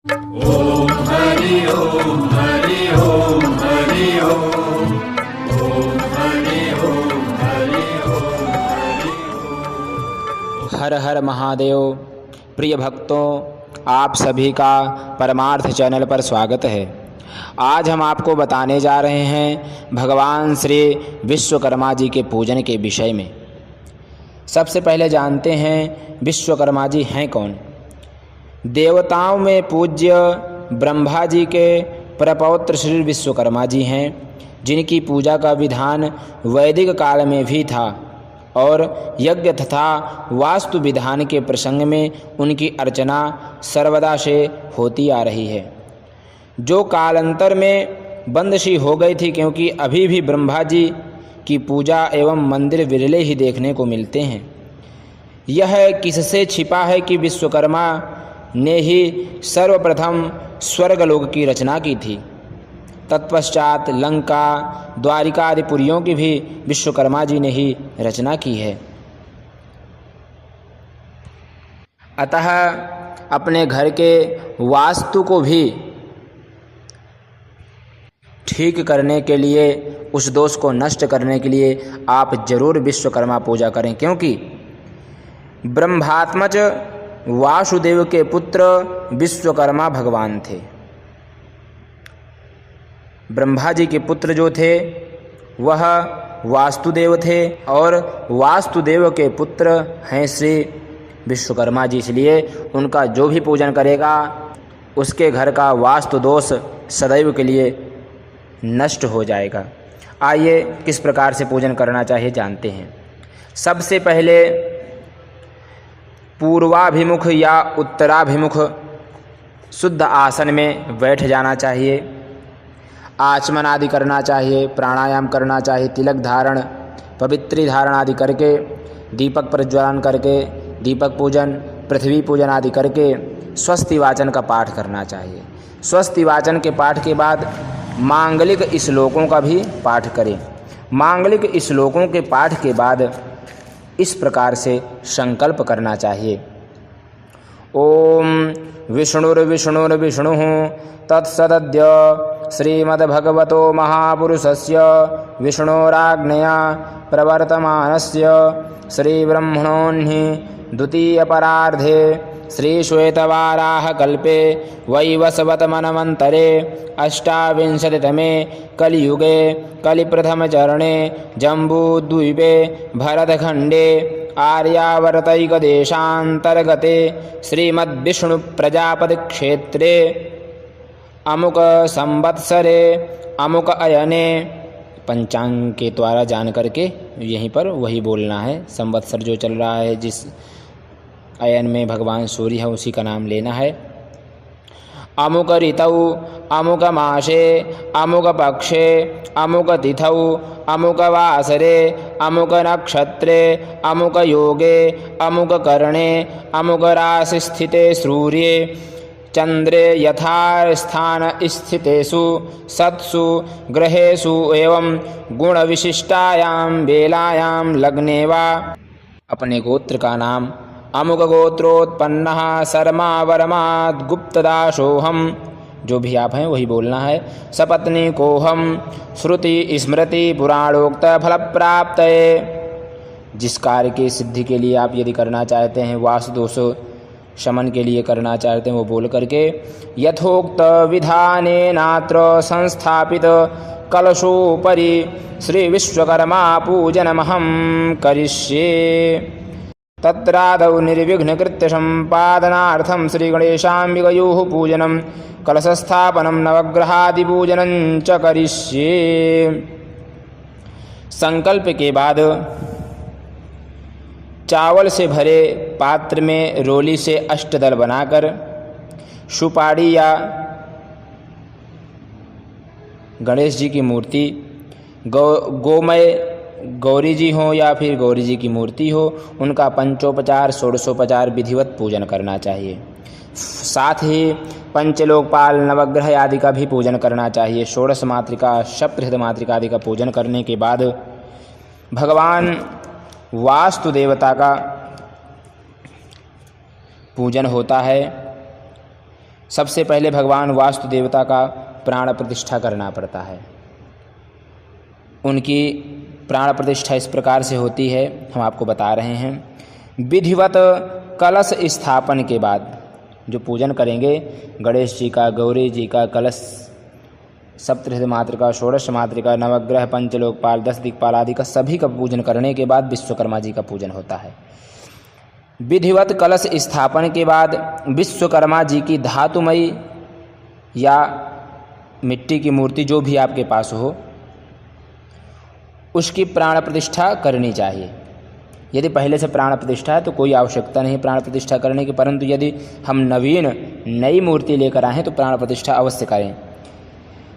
ओम हरि ओम हरि ओम हरि ओम ओम हरि ओम हरि ओम हरि ओम। हर हर महादेव। प्रिय भक्तों, आप सभी का परमार्थ चैनल पर स्वागत है। आज हम आपको बताने जा रहे हैं भगवान श्री विश्वकर्मा जी के पूजन के विषय में। सबसे पहले जानते हैं विश्वकर्मा जी हैं कौन। देवताओं में पूज्य ब्रह्मा जी के प्रपौत्र श्री विश्वकर्मा जी हैं, जिनकी पूजा का विधान वैदिक काल में भी था और यज्ञ तथा वास्तु विधान के प्रसंग में उनकी अर्चना सर्वदा से होती आ रही है, जो कालांतर में बंद सी हो गई थी, क्योंकि अभी भी ब्रह्मा जी की पूजा एवं मंदिर विरले ही देखने को मिलते हैं। यह किससे छिपा है कि विश्वकर्मा ने ही सर्वप्रथम स्वर्गलोक की रचना की थी। तत्पश्चात लंका, द्वारिका आदि पुरियों की भी विश्वकर्मा जी ने ही रचना की है। अतः अपने घर के वास्तु को भी ठीक करने के लिए, उस दोष को नष्ट करने के लिए आप जरूर विश्वकर्मा पूजा करें, क्योंकि ब्रह्मात्मज वासुदेव के पुत्र विश्वकर्मा भगवान थे। ब्रह्मा जी के पुत्र जो थे वह वास्तुदेव थे और वास्तुदेव के पुत्र हैं श्री विश्वकर्मा जी। इसलिए उनका जो भी पूजन करेगा उसके घर का वास्तु दोष सदैव के लिए नष्ट हो जाएगा। आइए किस प्रकार से पूजन करना चाहिए जानते हैं। सबसे पहले पूर्वाभिमुख या उत्तराभिमुख शुद्ध आसन में बैठ जाना चाहिए। आचमन आदि करना चाहिए, प्राणायाम करना चाहिए, तिलक धारण, पवित्री धारण आदि करके, दीपक प्रज्वलन करके, दीपक पूजन, पृथ्वी पूजन आदि करके स्वस्ति वाचन का पाठ करना चाहिए। स्वस्ति वाचन के पाठ के बाद मांगलिक श्लोकों का भी पाठ करें। मांगलिक श्लोकों के पाठ के बाद इस प्रकार से संकल्प करना चाहिए। ओम विष्णुर्विष्णुर्विष्णुः तत्सदद्य श्रीमद्भगवतो महापुरुषस्य विष्णोराज्ञया प्रवर्तमानस्य श्रीब्रह्मणोऽह्नि द्वितीयपरार्धे श्रीश्वेतवाराहकल्पे वैवस्वतमन्वन्तरे अष्टाविंशतितमे कलियुगे कलिप्रथमचरणे जम्बूद्वीपे भरतखण्डे आर्यावर्तैकदेशान्तर्गते श्रीमद्विष्णुप्रजापतिक्षेत्रे अमुक संवत्सरे अमुक अयने, पंचांग के द्वारा जान करके यहीं पर वही बोलना है। संवत्सर जो चल रहा है, जिस अयन में भगवान सूर्य है, उसी का नाम लेना है। अमुक ऋतौ अमुक मासे अमुक पक्षे अमुक तिथौ अमुक वासरे अमुक नक्षत्रे अमुक योगे अमुक करणे अमुक राशि स्थिते सूर्ये चंद्रे यथास्थान स्थितेषु सत्सु ग्रहेषु एवं गुण विशिष्टायां बेलायां लग्ने वा अपने गोत्र का नाम अमुक गोत्रोत्पन्नः शर्मा वर्माद् गुप्तदासोऽहम्, जो भी आप हैं वही बोलना है। सपत्नी कोहम श्रुति स्मृति पुराणोक्त फल प्राप्तये, जिस कार्य की सिद्धि के लिए आप यदि करना चाहते हैं, वास्तु दोष शमन के लिए करना चाहते हैं, वो बोल करके यथोक्त विधानेनात्र संस्थापित कलशोपरि श्री विश्वकर्मा पूजनमहं करिष्ये। तत्रादौ निर्विघ्नकृत्य सम्पादनार्थं श्रीगणेशाम्बिकयोः पूजनं कलशस्थापनं नवग्रहादिपूजनं च करिष्ये। संकल्प के बाद चावल से भरे पात्र में रोली से अष्टदल बनाकर सुपारी या गणेश जी की मूर्ति, गोमय गौरी जी हो या फिर गौरी जी की मूर्ति हो, उनका पंचोपचार षोडशोपचार विधिवत पूजन करना चाहिए। साथ ही पंचलोकपाल नवग्रह आदि का भी पूजन करना चाहिए। षोडश मातृका, सप्तहृद मातृका आदि का पूजन करने के बाद भगवान वास्तु देवता का पूजन होता है। सबसे पहले भगवान वास्तु देवता का प्राण प्रतिष्ठा करना पड़ता है। उनकी प्राण प्रतिष्ठा इस प्रकार से होती है, हम आपको बता रहे हैं। विधिवत कलश स्थापन के बाद जो पूजन करेंगे, गणेश जी का, गौरी जी का कलश, सप्तऋषि मातृका, षोडश मातृका, नवग्रह, पंचलोकपाल, 10 दिक्पाल आदि का सभी का पूजन करने के बाद विश्वकर्मा जी का पूजन होता है। विधिवत कलश स्थापन के बाद विश्वकर्मा जी की धातुमयी या मिट्टी की मूर्ति जो भी आपके पास हो, उसकी प्राण प्रतिष्ठा करनी चाहिए। यदि पहले से प्राण प्रतिष्ठा है तो कोई आवश्यकता नहीं प्राण प्रतिष्ठा करने की, परंतु यदि हम नई मूर्ति लेकर आए तो प्राण प्रतिष्ठा अवश्य करें।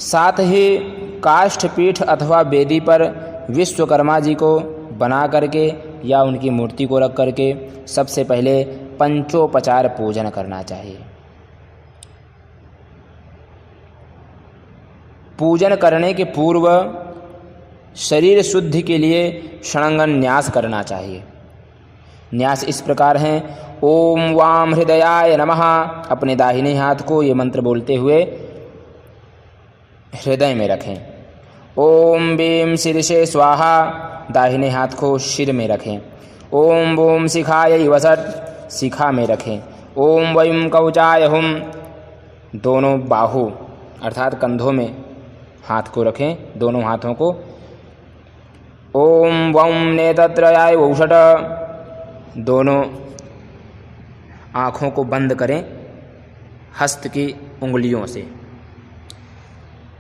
साथ ही काष्ठपीठ अथवा वेदी पर विश्वकर्मा जी को बना करके या उनकी मूर्ति को रख करके सबसे पहले पंचोपचार पूजन करना चाहिए। पूजन करने के पूर्व शरीर शुद्धि के लिए षडंगन न्यास करना चाहिए। न्यास इस प्रकार हैं: ओम वाम हृदयाय नमः। अपने दाहिने हाथ को ये मंत्र बोलते हुए हृदय में रखें। ओम बीम शीर्षे स्वाहा। दाहिने हाथ को सिर में रखें। ओम बूम शिखाय वसट। शिखा में रखें। ओम वयम कवचाय हुम। दोनों बाहु अर्थात कंधों में हाथ को रखें, दोनों हाथों को। ओम वम नेत्रयाय वौषट। दोनों आँखों को बंद करें हस्त की उंगलियों से।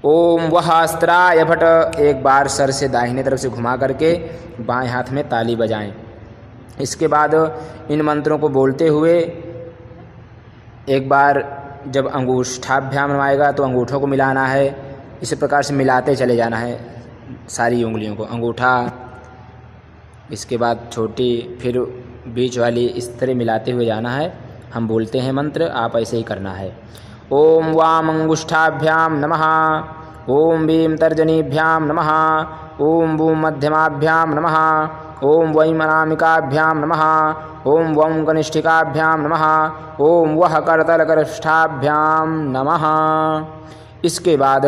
ओम वहास्त्राय भट। एक बार सर से दाहिने तरफ से घुमा करके बाएं हाथ में ताली बजाएं। इसके बाद इन मंत्रों को बोलते हुए एक बार जब अंगूष्ठाभ्याम आएगा तो अंगूठों को मिलाना है। इसी प्रकार से मिलाते चले जाना है सारी उंगलियों को, अंगूठा, इसके बाद छोटी, फिर बीच वाली, इस तरह मिलाते हुए जाना है। हम बोलते हैं मंत्र, आप ऐसे ही करना है। ओम वाम अंगुष्ठाभ्याम नमः। ओम बीम तर्जनीभ्याम नमः। ओम बूम मध्यमाभ्याम नमः। ओम वैम अनामिकाभ्याम नमः। ओम वं कनिष्ठिकाभ्याम नमः। ओम वह करतलकनिष्ठाभ्याम नमः। इसके बाद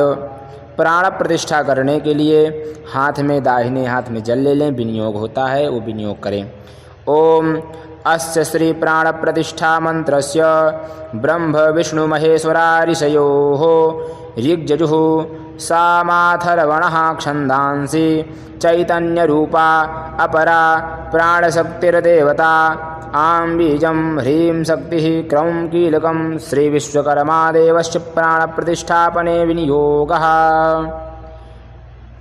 प्राण प्रतिष्ठा करने के लिए हाथ में, दाहिने हाथ में जल ले लें। विनियोग होता है, वो विनियोग करें। ओम अस्य श्री प्राण प्रतिष्ठा मंत्रस्य ब्रह्म विष्णु महेश्वरा ऋषयोः ऋग्यजुः सामाथर्वणः छन्दांसि चैतन्य रूपा अपरा प्राणशक्तिर्देवता आं बीजं ह्रीं शक्तिः क्रौं कीलकं श्री विश्वकर्मा देवस्य प्राण प्रतिष्ठापने विनियोगः।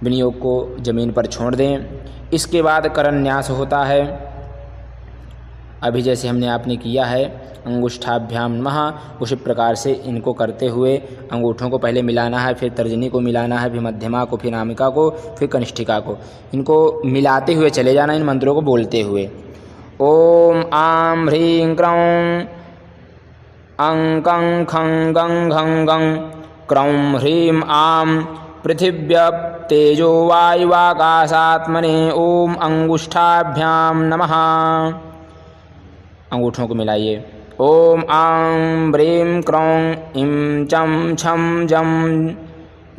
विनियोग को जमीन पर छोड़ दें। इसके बाद करन्यास होता है। अभी जैसे हमने आपने किया है अंगुष्ठाभ्याम नमः, उसी प्रकार से इनको करते हुए अंगूठों को पहले मिलाना है, फिर तर्जनी को मिलाना है, फिर मध्यमा को, फिर नामिका को, फिर कनिष्ठिका को। इनको मिलाते हुए चले जाना इन मंत्रों को बोलते हुए। ओम आं ह्रीं क्रौं अं कं खं गं घं गं क्रौं ह्रीं आं पृथिव्यप तेजो वायुवाकाशात्मने ओम अंगुष्ठाभ्याम नमः। अंगूठों को मिलाइए। ओम आं ब्रीं क्रौं इं चं छं जं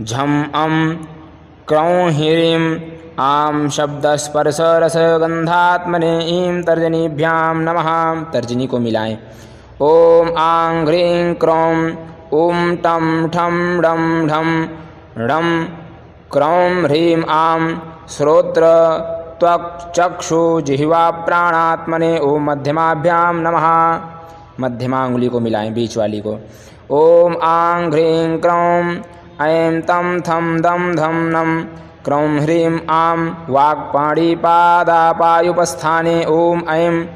झं अं क्रौं ह्रीं आं शब्दस्पर्शरसगन्धात्मने ईं तर्जनीभ्यां नमः। तर्जनी को मिलाएं। ओम आं ह्रीं क्रौं ॐ टं ठं डं ढं ढं क्रौं ह्रीं आं श्रोत्र त्वक् चक्षु जिह्वा प्राणात्मने ओम मध्यमाभ्याम नमः। मध्यमा अंगुली को मिलाएं, बीच वाली को। ओम आं ह्रीं क्रौं ऐं तं थं दं धं नं क्रौं ह्रीं आं वाक्पाणिपादापायुपस्थाने ओम ऐं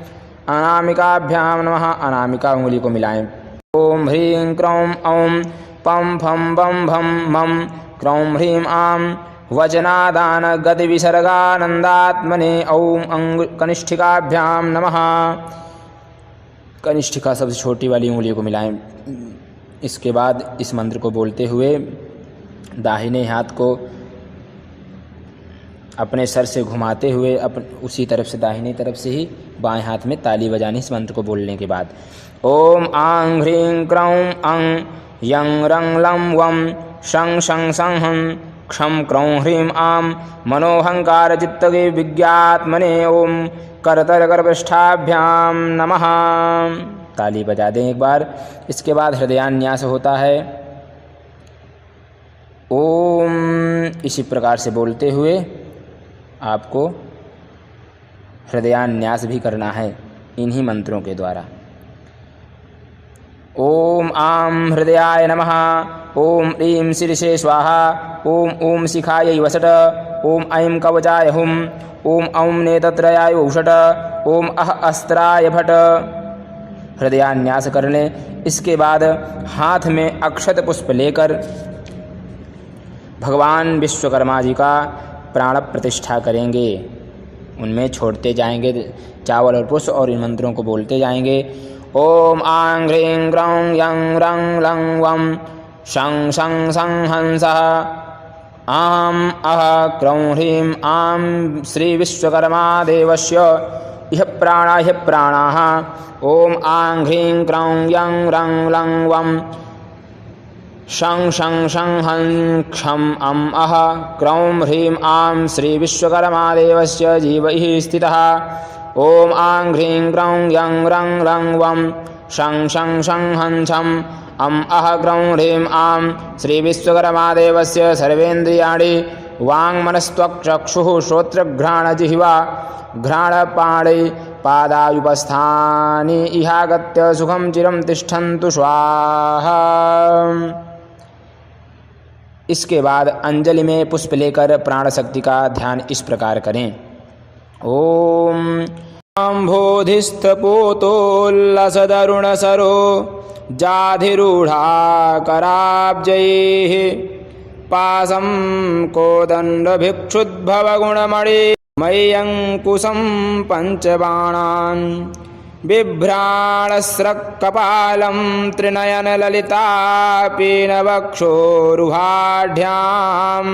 अनामिकाभ्याम नमः। अनामिका अंगुली को मिलाएं। ओम ह्रीं क्रौं औं पं फं बं भं मं क्रौं ह्रीं आं वचनादान गतिविसर्गानंदात्मने ओम कनिष्ठिकाभ्याम नमः। कनिष्ठिका सबसे छोटी वाली उंगली को मिलाएं। इसके बाद इस मंत्र को बोलते हुए दाहिने हाथ को अपने सर से घुमाते हुए उसी तरफ से, दाहिनी तरफ से ही बाएं हाथ में ताली बजानी इस मंत्र को बोलने के बाद। ओम आं ह्रीं क्रौं अं यं रं लं वं शं शं सं हं क्षं क्रौं ह्रीं आं मनोहंकार चित्तगे विज्ञात्मने ओम करतर गर्भष्ठाभ्याम नमः। ताली बजा दें एक बार। इसके बाद हृदयान्यास होता है। ओम इसी प्रकार से बोलते हुए आपको हृदयान्यास भी करना है इन्हीं मंत्रों के द्वारा। ओम आं हृदयाय नमः, ओम ह्रीं शीर्षे स्वाहा, ओम ॐ शिखायै वसट, ओम ऐं कवचाय हुं, ओम औं नेत्रत्रयाय औषट, ओम अह अस्त्राय फट। हृदयान्यास कर लें। इसके बाद हाथ में अक्षत पुष्प लेकर भगवान विश्वकर्मा जी का प्राण प्रतिष्ठा करेंगे। उनमें छोड़ते जाएंगे चावल और पुष्प और इन मंत्रों को बोलते जाएंगे। ओम आं ह्रीं क्रौं यं रं लं वं शं शं सं हंसः आं अह क्रौं ह्रीं आं श्री विश्वकर्मा देवस्य इह प्राणाः। ओम आं ह्रीं क्रौं यं रं लं वं शं शं शं हं क्षं अं अह क्रौं ह्रीं आं श्री विश्वकर्मा देवस्य जीवैः स्थितः। ओम आं ह्रीं क्रौं यं रं लं वं शं शं शं हं छं अं अह क्रौं ह्रीं आं श्री विश्वकर्मा देवस्य सर्वेन्द्रियाणि वाङ्मनस्त्वक्चक्षुः श्रोत्रघ्राणजिह्वा घ्राणपाणि पादायुपस्थानि इहागत्य सुखं चिरं तिष्ठन्तु स्वाहा। इसके बाद अंजलि में पुष्प लेकर प्राण शक्ति का ध्यान इस प्रकार करें। ओम बोधिस्थपोतोल्लसदरुणसरो जाधिरूढ़ा कराब्जैः पासं कोदण्डभिक्षुद्भवगुणमणि मय्यङ्कुशं पञ्चबाणान् बिभ्राणस्रक्कपालं त्रिनयनललितापीनवक्षोरुहाढ्यां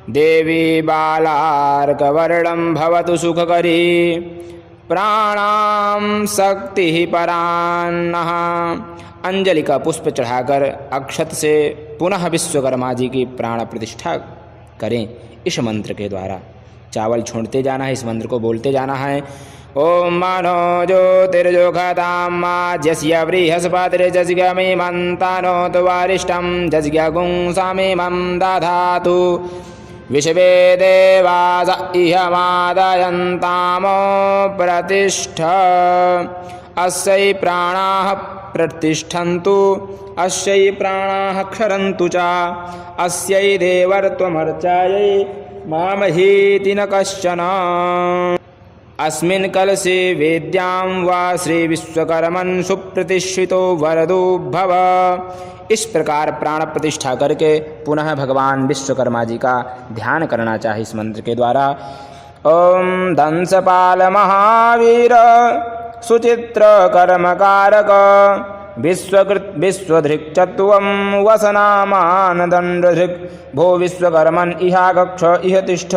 देवी बालार्कवर्णं भवतु सुखकरी प्राणां शक्तिः परान्नः। अंजलि का पुष्प चढ़ाकर अक्षत से पुनः विश्वकर्मा जी की प्राण प्रतिष्ठा करें इस मंत्र के द्वारा। चावल छोड़ते जाना है, इस मंत्र को बोलते जाना है। ओम मनो ज्योतिर्जोखतां माज्यस्य बृहस्पतिर्जज्ञमिमन्तानोतु वारिष्ठं जज्ञगुंसामिमं दधातु विश्वे देवास इहमादयन्तामो प्रतिष्ठ अस्यै प्राणाः प्रतिष्ठन्तु अस्यै प्राणाः क्षरन्तु च अस्यै देवर्त्वमर्चायै मामहीति न कश्चन। अस्मिन् कलशे वेद्यां वा श्री विश्वकर्मन् सुप्रतिष्ठितो वरदो भव। इस प्रकार प्राण प्रतिष्ठा करके पुनः भगवान विश्वकर्मा जी का ध्यान करना चाहिए इस मंत्र के द्वारा। ओम दंसपाल महावीर सुचित्र कर्मकारक विश्वधृक्चत्वं वसनामानदण्डधृक् भो विश्वकर्मन् इहागक्ष इह तिष्ठ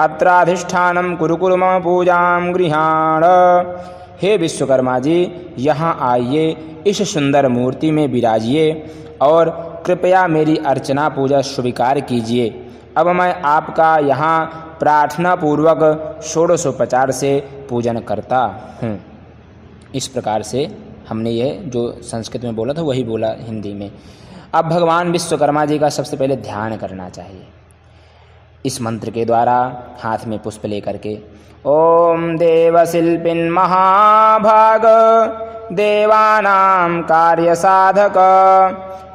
अत्राधिष्ठानं कुरु मम पूजां गृहाण। हे विश्वकर्मा जी, यहाँ आइए, इस सुंदर मूर्ति में विराजिए और कृपया मेरी अर्चना पूजा स्वीकार कीजिए। अब मैं आपका यहाँ प्रार्थना पूर्वक षोडशोपचार से पूजन करता हूँ। इस प्रकार से हमने यह जो संस्कृत में बोला था वही बोला हिंदी में। अब भगवान विश्वकर्मा जी का सबसे पहले ध्यान करना चाहिए इस मंत्र के द्वारा, हाथ में पुष्प लेकर के। ओम देवशिल्पिन् महाभाग देवानां कार्यसाधक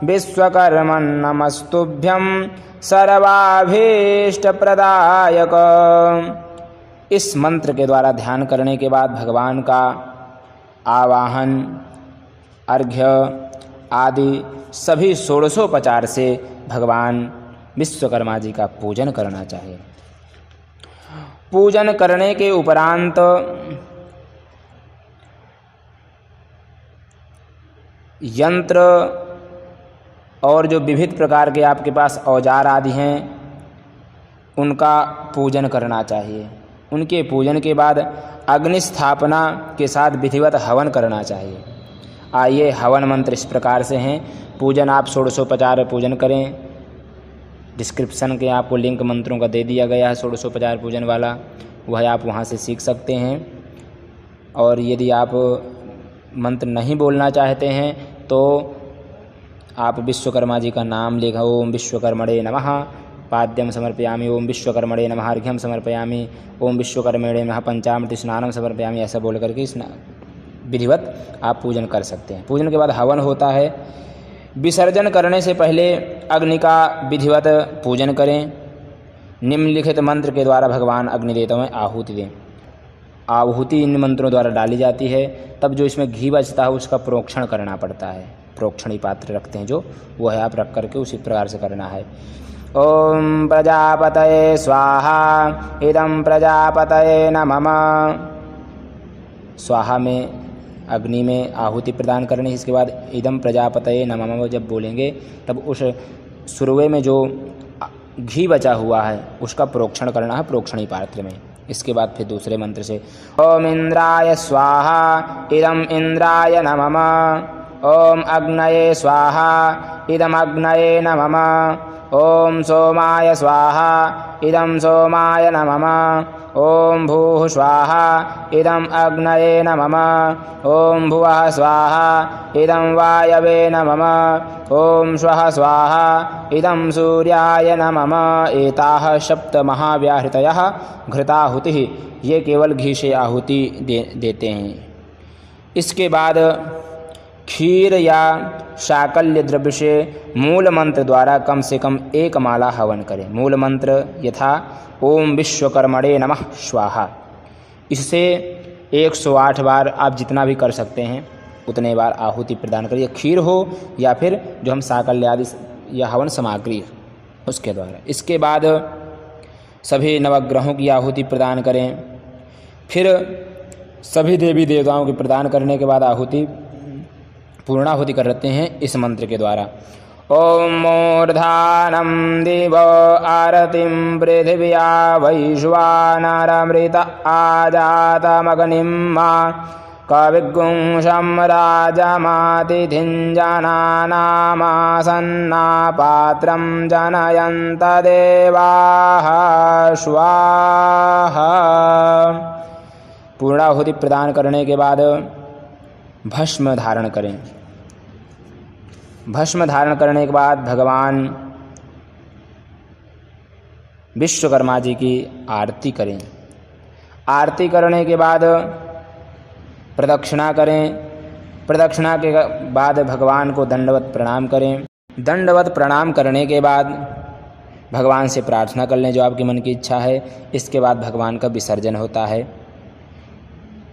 विश्वकर्मन् नमस्तुभ्यं सर्वाभीष्टप्रदायक। इस मंत्र के द्वारा ध्यान करने के बाद भगवान का आवाहन, अर्घ्य आदि सभी षोडशोपचार से भगवान विश्वकर्मा जी का पूजन करना चाहिए। पूजन करने के उपरांत यंत्र और जो विविध प्रकार के आपके पास औजार आदि हैं उनका पूजन करना चाहिए। उनके पूजन के बाद अग्नि स्थापना के साथ विधिवत हवन करना चाहिए। आइए हवन मंत्र इस प्रकार से हैं। पूजन आप षोडशोपचार पूजन करें। डिस्क्रिप्शन के आपको लिंक मंत्रों का दे दिया गया है षोडशोपचार पूजन वाला, वह आप वहाँ से सीख सकते हैं। और यदि आप मंत्र नहीं बोलना चाहते हैं तो आप विश्वकर्मा जी का नाम लिखा, ओम विश्वकर्मणे नमः पाद्यम समर्पयामि, ओम विश्वकर्मणे नमः अर्घ्यम समर्पयामि, ओम विश्वकर्मणे नमः पंचामृत स्नानम समर्पयामि, ऐसा बोल करके विधिवत आप पूजन कर सकते हैं। पूजन के बाद हवन होता है। विसर्जन करने से पहले अग्नि का विधिवत पूजन करें। निम्नलिखित मंत्र के द्वारा भगवान अग्निदेवता में आहुति दें। आहुति इन मंत्रों द्वारा डाली जाती है। तब जो इसमें घी बचता है उसका प्रोक्षण करना पड़ता है। प्रोक्षणी पात्र रखते हैं जो, वो है आप रख करके उसी प्रकार से करना है। ओम प्रजापतये स्वाहा इदं प्रजापतये नमः। स्वाहा में अग्नि में आहुति प्रदान करनी। इसके बाद इदं प्रजापतये नमः जब बोलेंगे तब उस सुरवे में जो घी बचा हुआ है उसका प्रोक्षण करना है प्रोक्षणी पात्र में। इसके बाद फिर दूसरे मंत्र से ओम इंद्राय स्वाहा इदं इंद्राय नमः, ओम अग्नये स्वाहा इदं अग्नये नमः, ओम सोमाय स्वाहा इदं सोमाय नमः, ओम भूः स्वाहा इदं अग्नये नमः, ओम भुवः स्वाहा इदं वायवे नमः, ओम स्वः स्वाहा इदं सूर्याय नमः। एताः सप्त महाव्याहृतयः घृताहुतिः। ये केवल घी से आहुति देते हैं। इसके बाद खीर या शाकल्य द्रव्य से मूल मंत्र द्वारा कम से कम 1 माला हवन करें। मूल मंत्र यथा ओम विश्वकर्मणे नमः स्वाहा। इससे 108 बार आप जितना भी कर सकते हैं उतने बार आहुति प्रदान करिए। खीर हो या फिर जो हम शाकल्य आदि या हवन सामग्री उसके द्वारा। इसके बाद सभी नवग्रहों की आहुति प्रदान करें। फिर सभी देवी देवताओं के प्रदान करने के बाद आहुति पूर्णाहुति करते हैं इस मंत्र के द्वारा। ओम मूर्धानं दिवो आरतिं पृथिव्या वैश्वानरमृत आजातमग्निं मा कविगुंशं राजमातिथिं जनानामासन्ना पात्रं जनयन्त देवाः स्वाहा। पूर्णाहुति प्रदान करने के बाद भस्म धारण करें। भस्म धारण करने के बाद भगवान विश्वकर्मा जी की आरती करें। आरती करने के बाद प्रदक्षिणा करें। प्रदक्षिणा के बाद भगवान को दंडवत प्रणाम करें। दंडवत प्रणाम करने के बाद भगवान से प्रार्थना कर लें जो आपके मन की इच्छा है। इसके बाद भगवान का विसर्जन होता है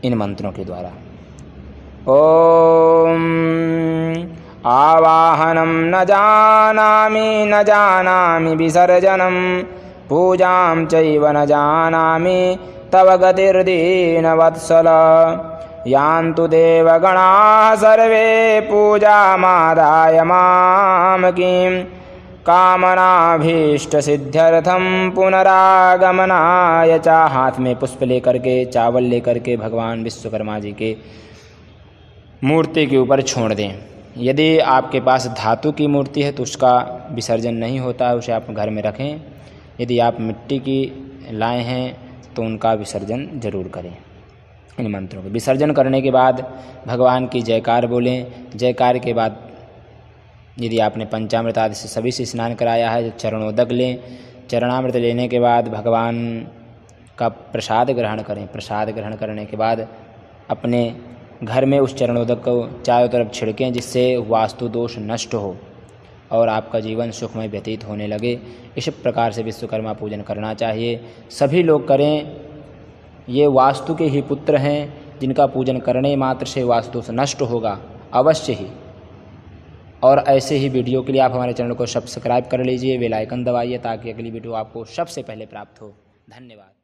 इन मंत्रों के द्वारा। ओम आवाहनं न जानामि विसर्जनं पूजां चैव न जानामि तव गतिर्दीनवत्सल यान्तु देवगणाः सर्वे पूजामादाय मां किं कामनाभीष्टसिद्ध्यर्थं पुनरागमनाय च। हाथ में पुष्प लेकर के चावल लेकर के भगवान विश्वकर्मा जी के मूर्ति के ऊपर छोड़ दें। यदि आपके पास धातु की मूर्ति है तो उसका विसर्जन नहीं होता है, उसे आप घर में रखें। यदि आप मिट्टी की लाए हैं तो उनका विसर्जन जरूर करें। इन मंत्रों को विसर्जन करने के बाद भगवान की जयकार बोलें। जयकार के बाद यदि आपने पंचामृत आदि से सभी से स्नान कराया है तो चरणोदक लें। चरणामृत लेने के बाद भगवान का प्रसाद ग्रहण करें। प्रसाद ग्रहण करने के बाद अपने घर में उस चरणोदक को चारों तरफ छिड़कें जिससे वास्तु दोष नष्ट हो और आपका जीवन सुखमय व्यतीत होने लगे। इस प्रकार से विश्वकर्मा पूजन करना चाहिए। सभी लोग करें। ये वास्तु के ही पुत्र हैं जिनका पूजन करने मात्र से वास्तु से नष्ट होगा अवश्य ही। और ऐसे ही वीडियो के लिए आप हमारे चैनल को सब्सक्राइब कर लीजिए, बेल आइकन दबाइए ताकि अगली वीडियो आपको सबसे पहले प्राप्त हो। धन्यवाद।